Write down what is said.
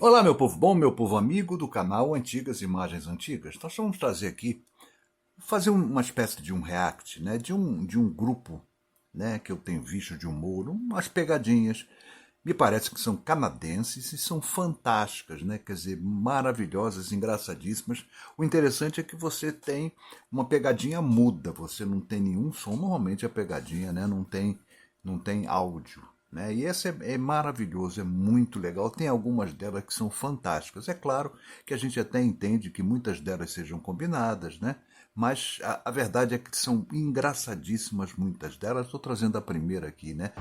Olá, meu povo bom, meu povo amigo do canal Antigas Imagens Antigas. Nós vamos trazer aqui, fazer uma espécie de um react, né, de um grupo, né, que eu tenho visto de humor, umas pegadinhas. Me parece que são canadenses e são fantásticas, né, quer dizer, maravilhosas, engraçadíssimas. O interessante é que você tem uma pegadinha muda, você não tem nenhum som, normalmente a pegadinha, né, não tem áudio. Né? E esse é maravilhoso, é muito legal. Tem algumas delas que são fantásticas. É claro que a gente até entende que muitas delas sejam combinadas, né? Mas a verdade é que são engraçadíssimas muitas delas. Estou trazendo a primeira aqui, né?